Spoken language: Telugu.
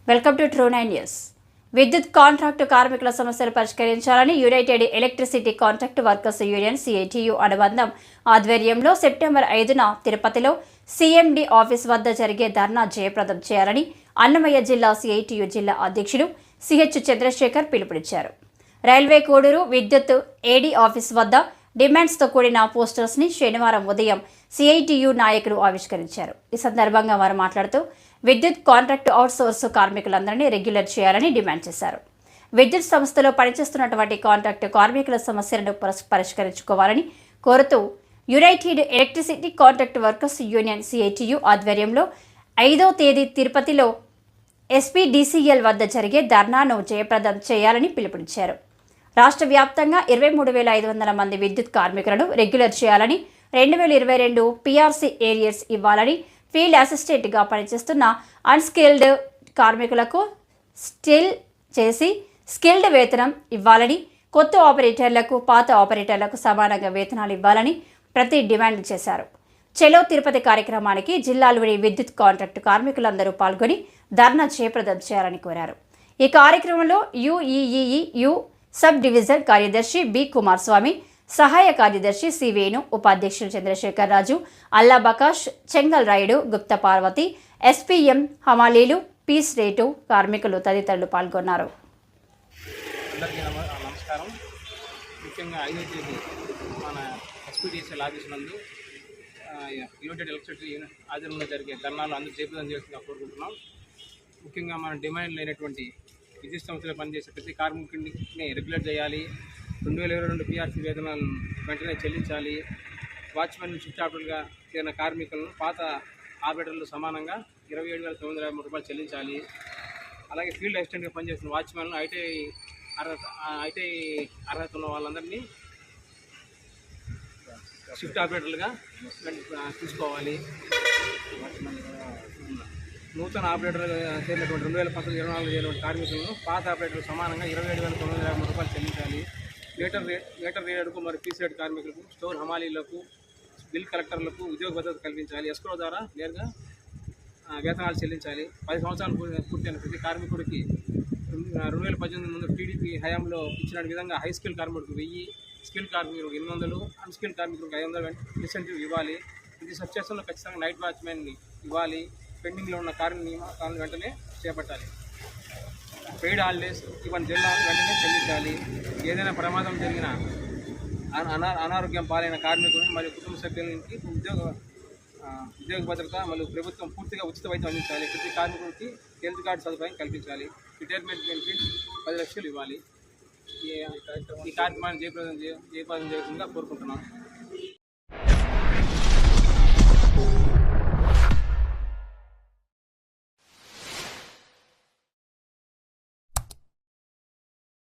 Welcome to True9 news. విద్యుత్ కాంట్రాక్టు కార్మికుల సమస్యలు పరిష్కరించాలని united electricity contract workers union CITU అనుబంధం ఆధ్వర్యంలో సెప్టెంబర్ 5న తిరుపతిలో సిఎండి ఆఫీస్ వద్ద జరిగే ధర్నా జయప్రదం చేయాలని అన్నమయ్య జిల్లా సిఐటియు జిల్లా అధ్యక్షుడు సిహెచ్ చంద్రశేఖర్ పిలుపునిచ్చారు. రైల్వే కోడూరు విద్యుత్ ఏడీ ఆఫీస్ వద్ద డిమాండ్స్తో కూడిన పోస్టర్స్ని శనివారం ఉదయం సిఐటియు నాయకులు ఆవిష్కరించారు. ఈ సందర్భంగా వారు మాట్లాడుతూ విద్యుత్ కాంట్రాక్టు అవుట్సోర్స్ కార్మికులందరినీ రెగ్యులర్ చేయాలని డిమాండ్ చేశారు. విద్యుత్ సంస్థలో పనిచేస్తున్నటువంటి కాంట్రాక్టు కార్మికుల సమస్యలను పరిష్కరించుకోవాలని కోరుతూ United electricity contract workers union CITU ఆధ్వర్యంలో 5వ తేదీ తిరుపతిలో ఎస్పీడీసీఎల్ వద్ద జరిగే ధర్నాను జయప్రదం చేయాలని పిలుపునిచ్చారు. రాష్ట్ర వ్యాప్తంగా 23,500 మంది విద్యుత్ కార్మికులను రెగ్యులర్ చేయాలని, 2022 పీఆర్సీ ఏరియర్స్ ఇవ్వాలని, ఫీల్డ్ అసిస్టెంట్గా పనిచేస్తున్న అన్స్కిల్డ్ కార్మికులకు స్కిల్డ్ వేతనం ఇవ్వాలని, కొత్త ఆపరేటర్లకు పాత ఆపరేటర్లకు సమానంగా వేతనాలు ఇవ్వాలని డిమాండ్ చేశారు. చెలో తిరుపతి కార్యక్రమానికి జిల్లాలోని విద్యుత్ కాంట్రాక్టు కార్మికులందరూ పాల్గొని ధర్నా జయప్రదం చేయాలని కోరారు. ఈ కార్యక్రమంలో యుఈఈయు సబ్ డివిజన్ కార్యదర్శి బి కుమారస్వామి, సహాయ కార్యదర్శి సి వేణు, ఉపాధ్యక్షులు చంద్రశేఖర్ రాజు, అల్లా బకాష్, చెంగల్ రాయుడు, గుప్త పార్వతి, ఎస్పీఎం హమాలీలు, పీస్ రేటు కార్మికులు తదితరులు పాల్గొన్నారు. నమస్కారం. ముఖ్యంగా 5వ తేదీ మన ఎస్పీడీసీఎల్ ఆఫీస్ నందు యునైటెడ్ ఎలక్ట్రిసిటీ ఆధ్వర్యంలో జరిగే ధర్నాలు అందరూ జయప్రదం చేస్తుందిగా కోరుకుంటున్నాం. ముఖ్యంగా మన డిమాండ్ లేనటువంటి విద్యుత్ సంస్థలో పనిచేసే ప్రతి కార్మికుడిని రెగ్యులేట్ చేయాలి. 2022 పీఆర్సీ వేతనాలను వెంటనే చెల్లించాలి. వాచ్మెన్ షిఫ్ట్ ఆపరేటర్గా చేరిన కార్మికులను పాత ఆపరేటర్లు సమానంగా 27,953 రూపాయలు చెల్లించాలి. అలాగే ఫీల్డ్ అసిస్టెంట్గా పనిచేస్తున్న వాచ్మెన్లు ఐటీఐ అర్హత ఉన్న వాళ్ళందరినీ షిఫ్ట్ ఆపరేటర్లుగా తీసుకోవాలి. నూతన ఆపరేటర్ చేరినటువంటి 2024 చేరినటువంటి కార్మికులను పాత ఆపరేటర్లు సమానంగా 27,953 రూపాయలు చెల్లించాలి. లేటర్ రేడర్కు మరియు పీస్ రేట్ కార్మికులకు, స్టోర్ హమాలీలకు, బిల్ కలెక్టర్లకు ఉద్యోగ భద్రత కల్పించాలి. ఎస్క్రో ద్వారా నేరుగా వేతనాలు చెల్లించాలి. 10 సంవత్సరాలు పూర్తయిన ప్రతి కార్మికుడికి 2018 ముందు టీడీపీ హయాంలో ఇచ్చిన విధంగా హై స్కిల్ కార్మికులకు 1000, స్కిల్ కార్మికులకు 800, అన్స్కిల్ కార్మికులకు 500 ఇన్సెంటివ్ ఇవ్వాలి. ఇది సబ్స్టేషన్లో ఖచ్చితంగా నైట్ వాచ్మెన్ని ఇవ్వాలి. పెండింగ్లో ఉన్న నియామకాలను వెంటనే చేపట్టాలి. పెయిడ్ హాలిడేస్ ఇవన్నీ జిల్లాలను వెంటనే చెల్లించాలి. ఏదైనా ప్రమాదం జరిగిన అనారోగ్యం పాలైన కార్మికులను మరియు కుటుంబ సభ్యులకి ఉద్యోగ భద్రత మరియు ప్రభుత్వం పూర్తిగా ఉచిత వైద్యం అందించాలి. ప్రతి కార్మికుడికి హెల్త్ కార్డు సదుపాయం కల్పించాలి. రిటైర్మెంట్ బెనిఫిట్ 10 లక్షలు ఇవ్వాలి. ఈ కార్యక్రమాన్ని జయప్రదం చేయాల్సిందిగా కోరుకుంటున్నాం.